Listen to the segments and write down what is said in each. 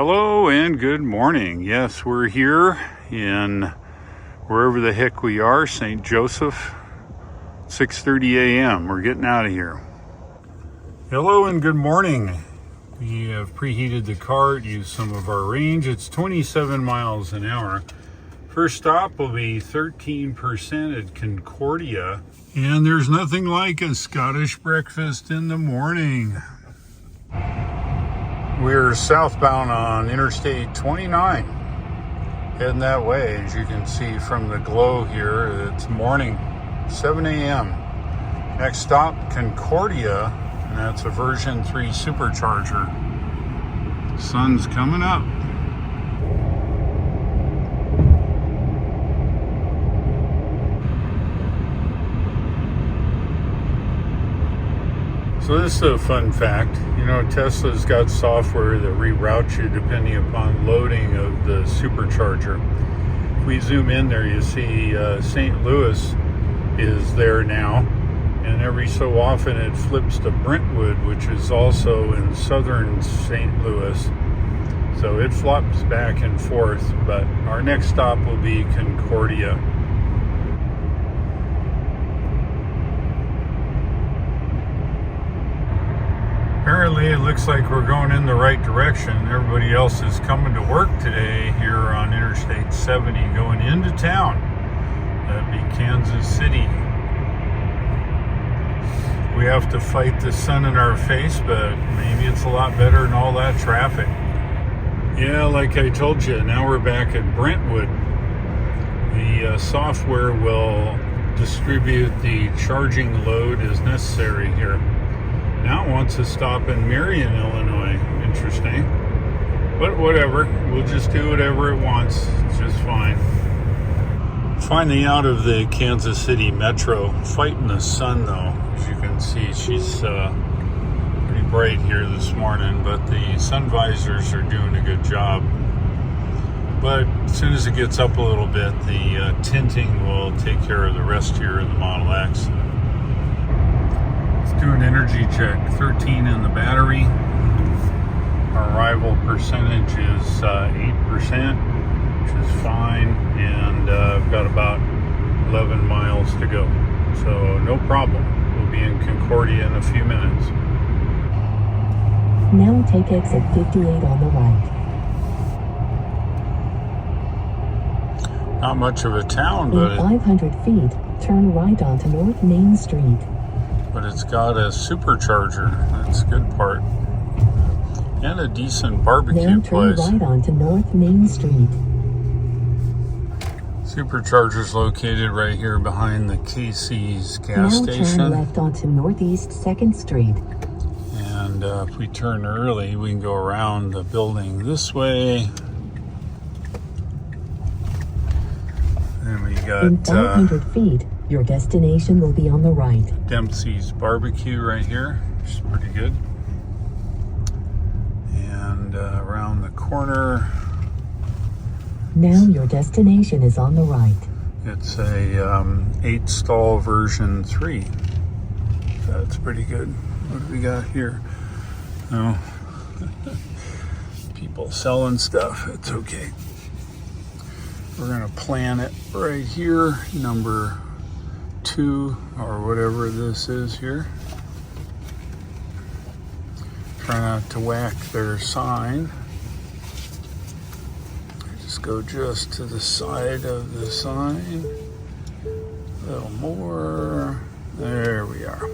Hello and good morning. Yes, we're here in wherever the heck we are, St. Joseph, 6:30 a.m. We're getting out of here. Hello and good morning. We have preheated the car, used some of our range. It's 27 miles an hour. First stop will be 13% at Concordia. And there's nothing like a Scottish breakfast in the morning. We're southbound on Interstate 29, heading that way. As you can see from the glow here, it's morning, 7 a.m. Next stop, Concordia, and that's a version 3 supercharger. Sun's coming up. So this is a fun fact. You know, Tesla's got software that reroutes you depending upon loading of the supercharger. If we zoom in there, you see St. Louis is there now. And every so often it flips to Brentwood, which is also in southern St. Louis. So it flops back and forth. But our next stop will be Concordia. Apparently it looks like we're going in the right direction. Everybody else is coming to work today here on Interstate 70 going into town. That'd be Kansas City. We have to fight the sun in our face, but maybe it's a lot better than all that traffic. Yeah, like I told you, now we're back at Brentwood. The software will distribute the charging load as necessary here. Now it wants to stop in Marion, Illinois. Interesting. But whatever. We'll just do whatever it wants. It's just fine. Finally out of the Kansas City Metro. Fighting the sun, though. As you can see, she's pretty bright here this morning. But the sun visors are doing a good job. But as soon as it gets up a little bit, the tinting will take care of the rest here of the Model X. Do an energy check. 13 in the battery. Our arrival percentage is 8%, which is fine, and I've got about 11 miles to go, so no problem. We'll be in Concordia in a few minutes. Now take exit 58 on the right. Not much of a town, but in 500 feet, turn right onto North Main Street. But it's got a supercharger. That's a good part. And a decent barbecue place. Now turn right onto North Main Street. Supercharger's located right here behind the Casey's gas station. Now turn left onto Northeast 2nd Street. And if we turn early, we can go around the building this way. And we got... in 500 feet. Your destination will be on the right. Dempsey's Barbecue right here, which is pretty good. And around the corner. Now your destination is on the right. It's a 8-stall version 3. That's pretty good. What do we got here? Oh, people selling stuff. It's okay. We're gonna plan it right here, number 2 or whatever this is here. Try not to whack their sign. Just go just to the side of the sign. A little more. There we are.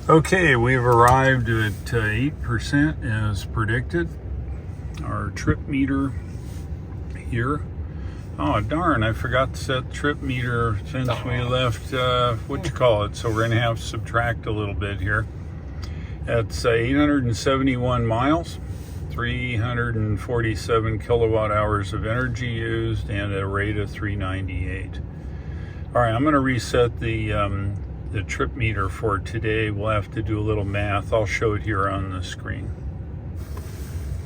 Okay, we've arrived at 8% as predicted. Our trip meter here. Oh, darn, I forgot to set the trip meter since we left, So we're going to have to subtract a little bit here. That's 871 miles, 347 kilowatt hours of energy used, and a rate of 398. All right, I'm going to reset the trip meter for today. We'll have to do a little math. I'll show it here on the screen.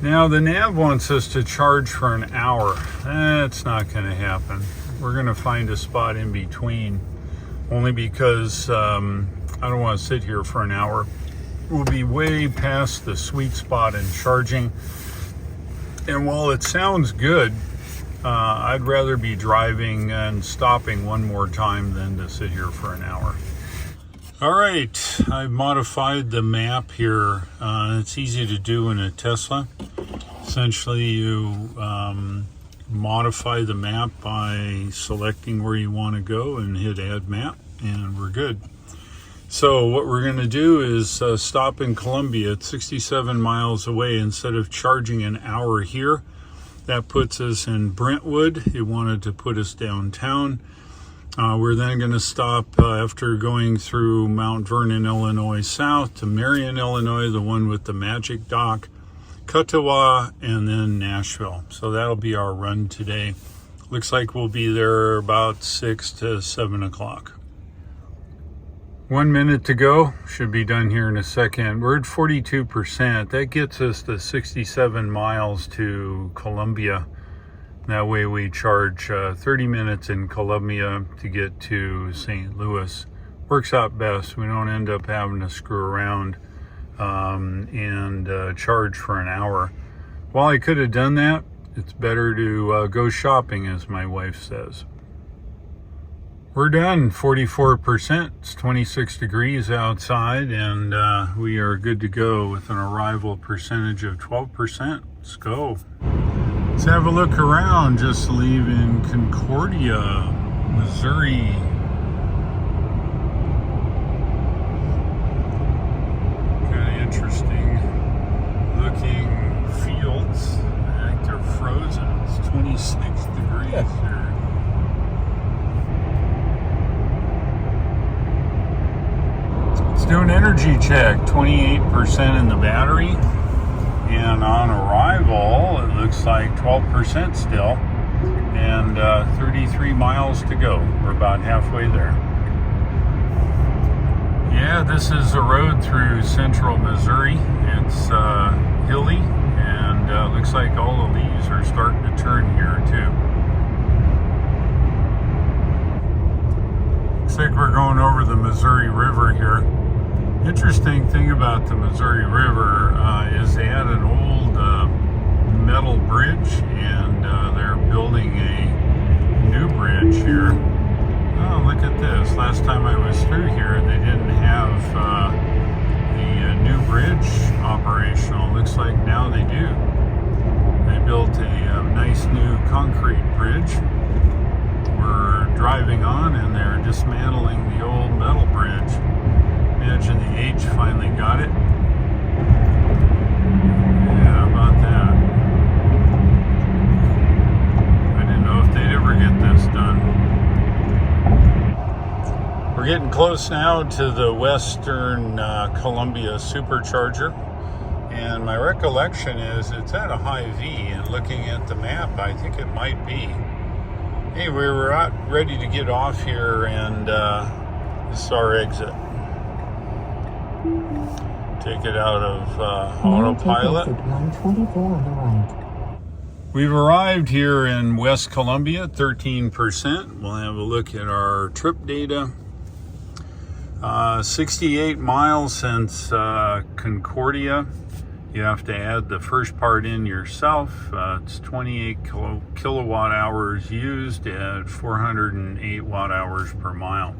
Now the nav wants us to charge for an hour. That's not going to happen. We're going to find a spot in between, only because I don't want to sit here for an hour. We'll be way past the sweet spot in charging. And while it sounds good, I'd rather be driving and stopping one more time than to sit here for an hour. All right, I've modified the map here. It's easy to do in a Tesla. Essentially, you modify the map by selecting where you want to go and hit add map, and we're good. So what we're going to do is stop in Columbia. It's 67 miles away. Instead of charging an hour here, that puts us in Brentwood. It wanted to put us downtown. We're then going to stop after going through Mount Vernon, Illinois south to Marion, Illinois, the one with the magic dock, Katawa, and then Nashville. So that'll be our run today. Looks like we'll be there about 6 to 7 o'clock. 1 minute to go. Should be done here in a second. We're at 42%. That gets us to 67 miles to Columbia. That way we charge 30 minutes in Columbia to get to St. Louis. Works out best. We don't end up having to screw around and charge for an hour. While I could have done that, it's better to go shopping, as my wife says. We're done, 44%. It's 26 degrees outside, and we are good to go with an arrival percentage of 12%. Let's go. Let's have a look around. Just leaving Concordia, Missouri. Kind of interesting looking fields. I think they're frozen. It's 26 degrees here. Let's do an energy check. 28% in the battery. And on arrival, it looks like 12% still. And 33 miles to go. We're about halfway there. Yeah, this is a road through central Missouri. It's hilly, and looks like all the leaves are starting to turn here too. Looks like we're going over the Missouri River here. Interesting thing about the Missouri River is they had an old metal bridge, and they're building a new bridge here. Oh, look at this. Last time I was through here, they didn't have the new bridge operational. Looks like now they do. They built a nice new concrete bridge. We're driving on, and they're dismantling the old metal bridge. Imagine the H finally got it. Yeah, how about that? I didn't know if they'd ever get this done. We're getting close now to the Western Columbia supercharger. And my recollection is it's at a high V, and looking at the map, I think it might be. Anyway, we're out ready to get off here, and this is our exit. Take it out of autopilot. 124 on the right. We've arrived here in West Columbia, 13%. We'll have a look at our trip data. 68 miles since Concordia. You have to add the first part in yourself. It's 28 kilowatt hours used at 408 watt hours per mile.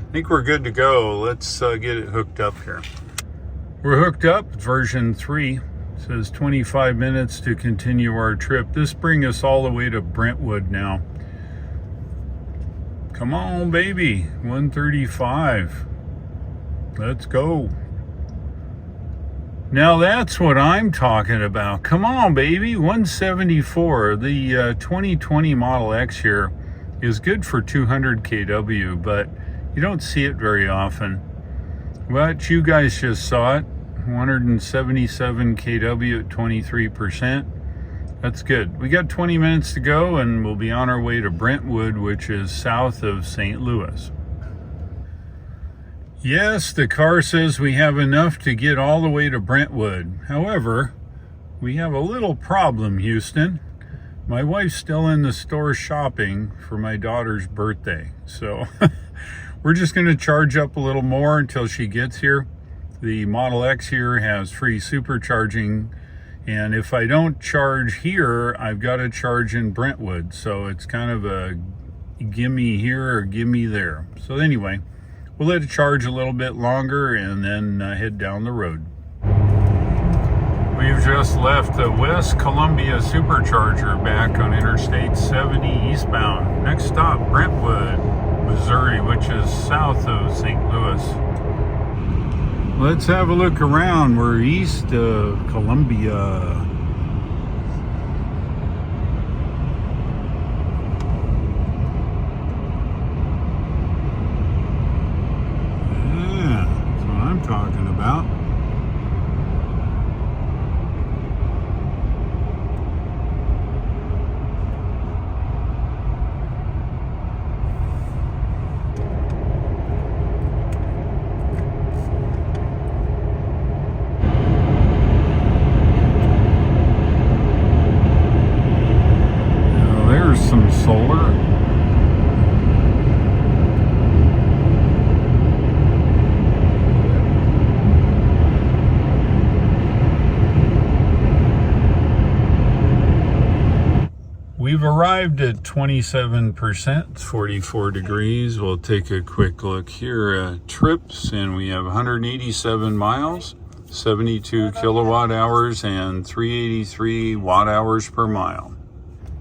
I think we're good to go. Let's get it hooked up here. We're hooked up, version 3. It says 25 minutes to continue our trip. This brings us all the way to Brentwood now. Come on, baby. 135. Let's go. Now that's what I'm talking about. Come on, baby. 174. The 2020 Model X here is good for 200 kW, but you don't see it very often. But you guys just saw it. 177 kW at 23%. That's good. We got 20 minutes to go, and we'll be on our way to Brentwood, which is south of St. Louis. Yes, the car says we have enough to get all the way to Brentwood. However, we have a little problem, Houston. My wife's still in the store shopping for my daughter's birthday. So we're just going to charge up a little more until she gets here. The Model X here has free supercharging And if I don't charge here, I've got to charge in Brentwood. So it's kind of a gimme here or gimme there. So anyway, we'll let it charge a little bit longer and then head down the road. We've just left the West Columbia Supercharger back on Interstate 70 eastbound. Next stop, Brentwood, Missouri, which is south of St. Louis. Let's have a look around. We're east of Columbia. Yeah, that's what I'm talking about. Some solar. We've arrived at 27%, 44 degrees. We'll take a quick look here at trips, and we have 187 miles, 72 kilowatt hours, and 383 watt hours per mile.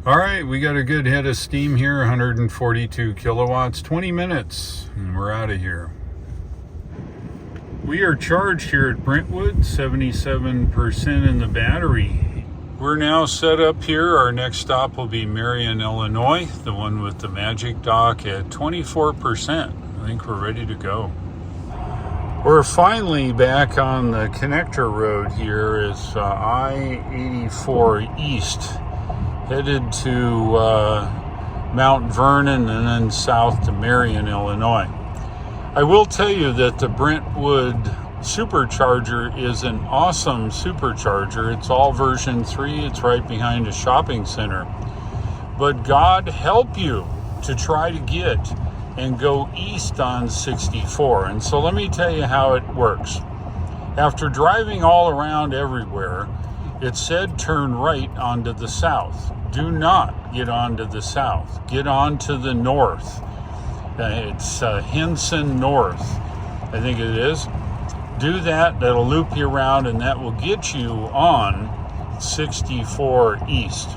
All right, we got a good head of steam here, 142 kilowatts, 20 minutes, and we're out of here. We are charged here at Brentwood, 77% in the battery. We're now set up here. Our next stop will be Marion, Illinois, the one with the magic dock at 24%. I think we're ready to go. We're finally back on the connector road here. It's I-84 East. Headed to Mount Vernon and then south to Marion, Illinois. I will tell you that the Brentwood Supercharger is an awesome supercharger. It's all version 3. It's right behind a shopping center. But God help you to try to get and go east on 64. And so let me tell you how it works. After driving all around everywhere, it said turn right onto the south. Do not get onto the south. Get onto the north. It's Henson North, I think it is. Do that. That'll loop you around, and that will get you on 64 East.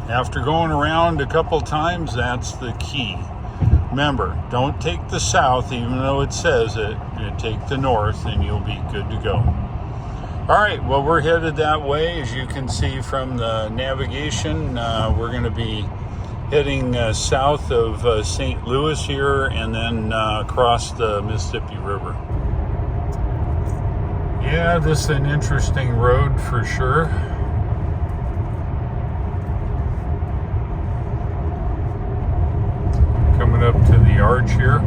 After going around a couple times, that's the key. Remember, don't take the south, even though it says it. You take the north, and you'll be good to go. All right, well, we're headed that way. As you can see from the navigation, we're going to be heading south of St. Louis here and then across the Mississippi River. Yeah, this is an interesting road for sure. Coming up to the arch here.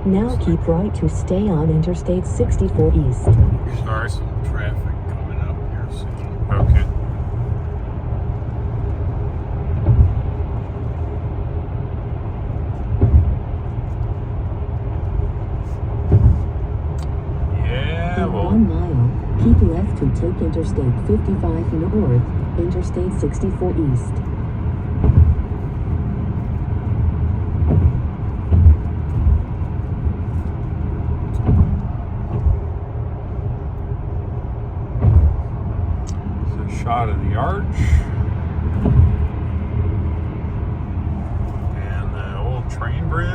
Now keep right to stay on Interstate 64 East. Sorry. Some traffic coming up here soon. Okay. Yeah, In well, 1 mile, keep left to take Interstate 55 North, Interstate 64 East. shot of the arch and the old train bridge.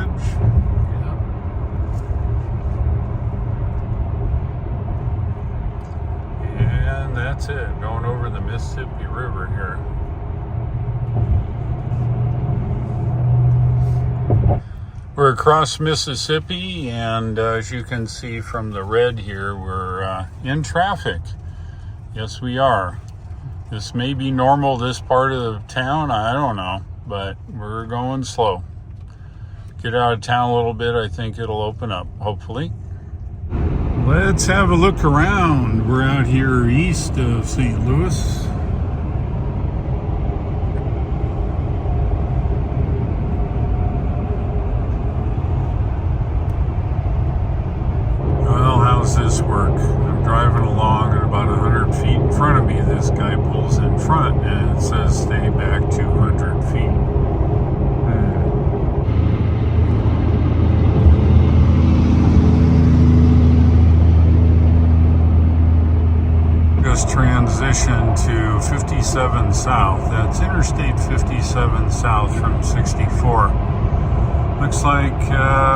And that's it, going over the Mississippi River here. We're across Mississippi, and as you can see from the red here, we're in traffic. Yes, we are. This may be normal, this part of the town, I don't know, but we're going slow. Get out of town a little bit, I think it'll open up, hopefully. Let's have a look around. We're out here east of St. Louis. Well, how's this work? I'm driving along at about 100 feet in front of me. This guy pulls in front and it says stay back 200 feet. Just transition to 57 South. That's Interstate 57 South from 64. Looks like,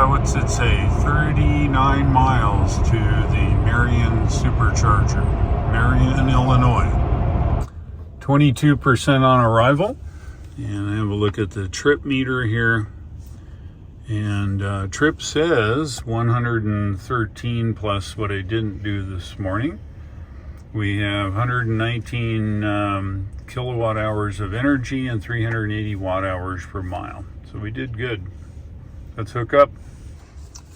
what's it say? 39 miles to the Marion Supercharger, Marion, Illinois. 22% on arrival. And I have a look at the trip meter here. And trip says 113 plus what I didn't do this morning. We have 119 kilowatt hours of energy and 380 watt hours per mile. So we did good. Let's hook up.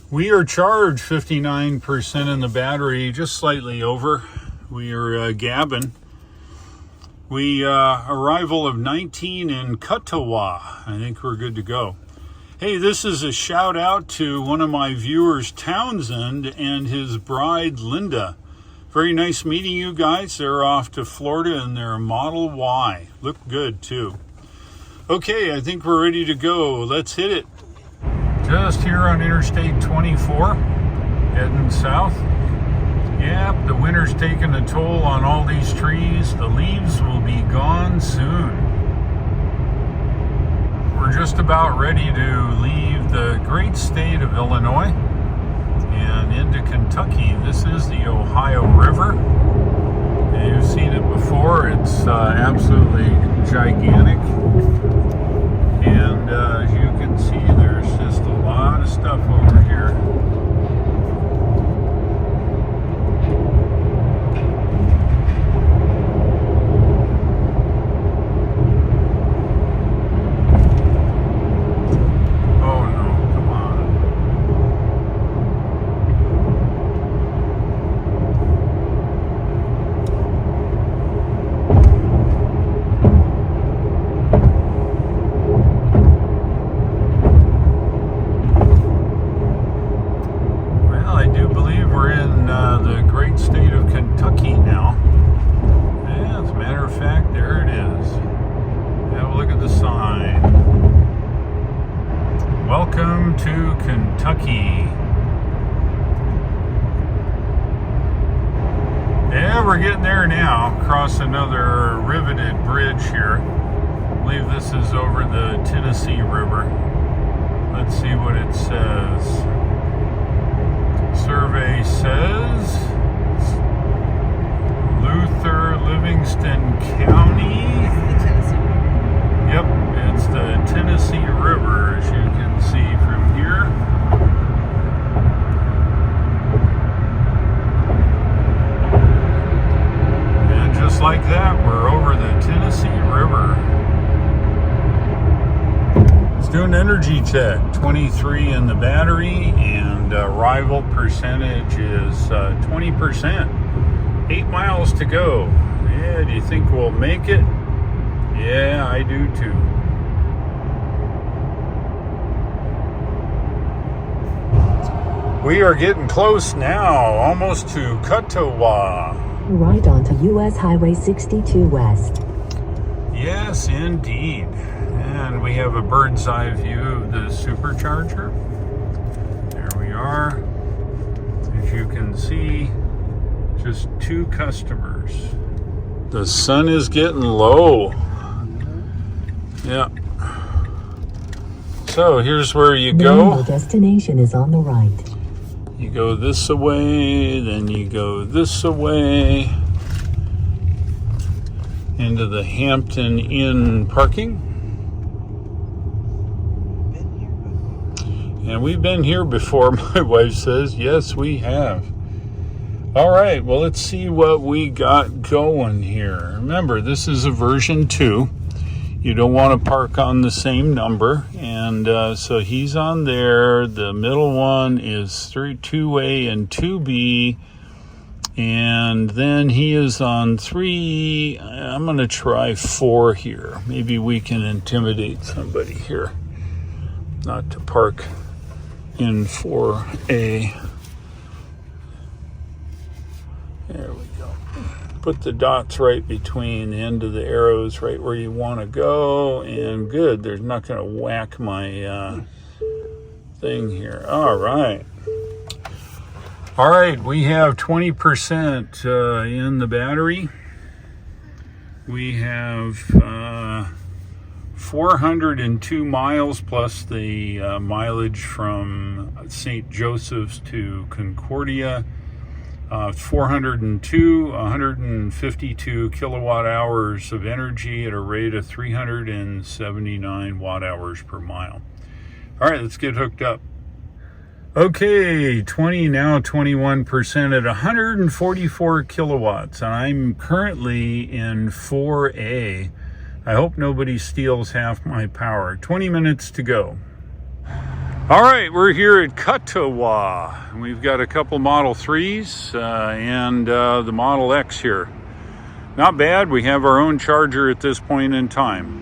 We are charged 59% in the battery, just slightly over. We are gabbing. We arrival of 19 in Katawa. I think we're good to go. Hey, this is a shout out to one of my viewers, Townsend, and his bride, Linda. Very nice meeting you guys. They're off to Florida in their Model Y. Look good too. Okay, I think we're ready to go. Let's hit it. Just here on Interstate 24, heading south. Yep, the winter's taking a toll on all these trees. The leaves will be gone soon. We're just about ready to leave the great state of Illinois and into Kentucky. This is the Ohio River. You've seen it before. It's absolutely gigantic. And as you can see, there's just a lot of stuff over here. Welcome to Kentucky. Yeah, we're getting there now. Across another riveted bridge here. I believe this is over the Tennessee River. Let's see what it says. Survey says Luther, Livingston County. Yep, it's the Tennessee River, as you can see from here. And just like that, we're over the Tennessee River. Let's do an energy check. 23 in the battery, and arrival percentage is 20%. 8 miles to go. Yeah, do you think we'll make it? Yeah, I do too. We are getting close now, almost to Katawa. Right onto US Highway 62 West. Yes, indeed. And we have a bird's eye view of the supercharger. There we are. As you can see, just 2 customers. The sun is getting low. Yeah. So here's where you go. The destination is on the right. You go this away, then you go this away into the Hampton Inn parking. And we've been here before, my wife says. Yes, we have. All right, well, let's see what we got going here. Remember, this is a version 2. You don't want to park on the same number. And so he's on there. The middle one is 2A and 2B. And then he is on 3. I'm going to try 4 here. Maybe we can intimidate somebody here not to park in 4A. There we go. Put the dots right between the end of the arrows, right where you want to go. And good, there's not going to whack my thing here. All right. All right, we have 20% in the battery. We have 402 miles plus the mileage from St. Joseph's to Concordia. 402, 152 kilowatt hours of energy at a rate of 379 watt hours per mile. All right, let's get hooked up. Okay, 21% at 144 kilowatts. I'm currently in 4A. I hope nobody steals half my power. 20 minutes to go. All right, we're here at Katawa. We've got a couple Model 3s and the Model X here. Not bad. We have our own charger at this point in time.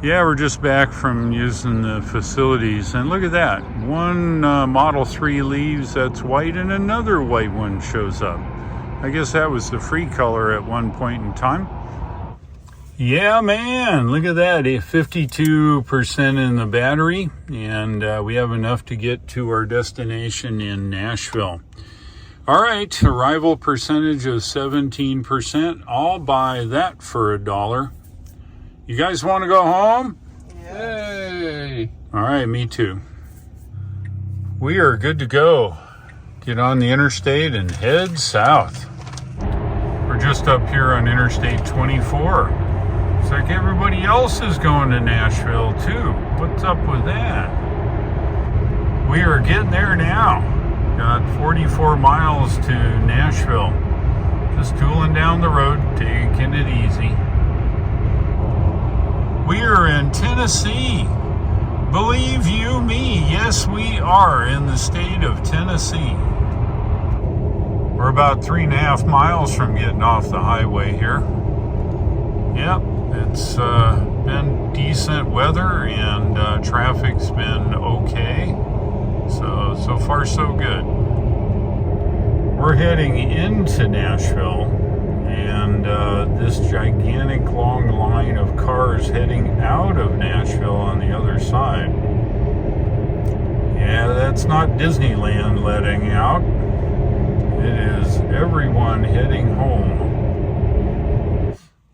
Yeah, we're just back from using the facilities. And look at that. One Model 3 leaves that's white and another white one shows up. I guess that was the free color at one point in time. Yeah, man, look at that, 52% in the battery, and we have enough to get to our destination in Nashville. All right, arrival percentage of 17%. I'll buy that for $1. You guys want to go home? Yay! All right, me too. We are good to go. Get on the interstate and head south. We're just up here on Interstate 24. Looks like everybody else is going to Nashville too. What's up with that? We are getting there now. Got 44 miles to Nashville. Just tooling down the road, taking it easy. We are in Tennessee. Believe you me, yes, we are in the state of Tennessee. We're about 3.5 miles from getting off the highway here. Yep. It's been decent weather and traffic's been okay. So far so good. We're heading into Nashville and this gigantic long line of cars heading out of Nashville on the other side. Yeah, that's not Disneyland letting out. It is everyone heading home.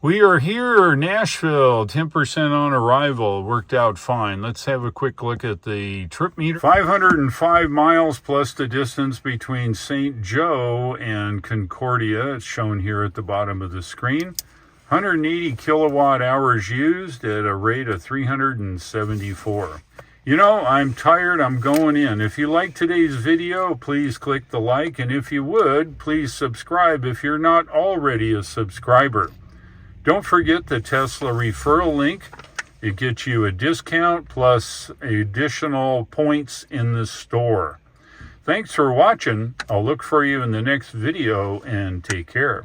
We are here, Nashville, 10% on arrival, worked out fine. Let's have a quick look at the trip meter. 505 miles plus the distance between St. Joe and Concordia. It's shown here at the bottom of the screen. 180 kilowatt hours used at a rate of 374. You know, I'm tired, I'm going in. If you like today's video, please click the like, and if you would, please subscribe if you're not already a subscriber. Don't forget the Tesla referral link. It gets you a discount plus additional points in the store. Thanks for watching. I'll look for you in the next video and take care.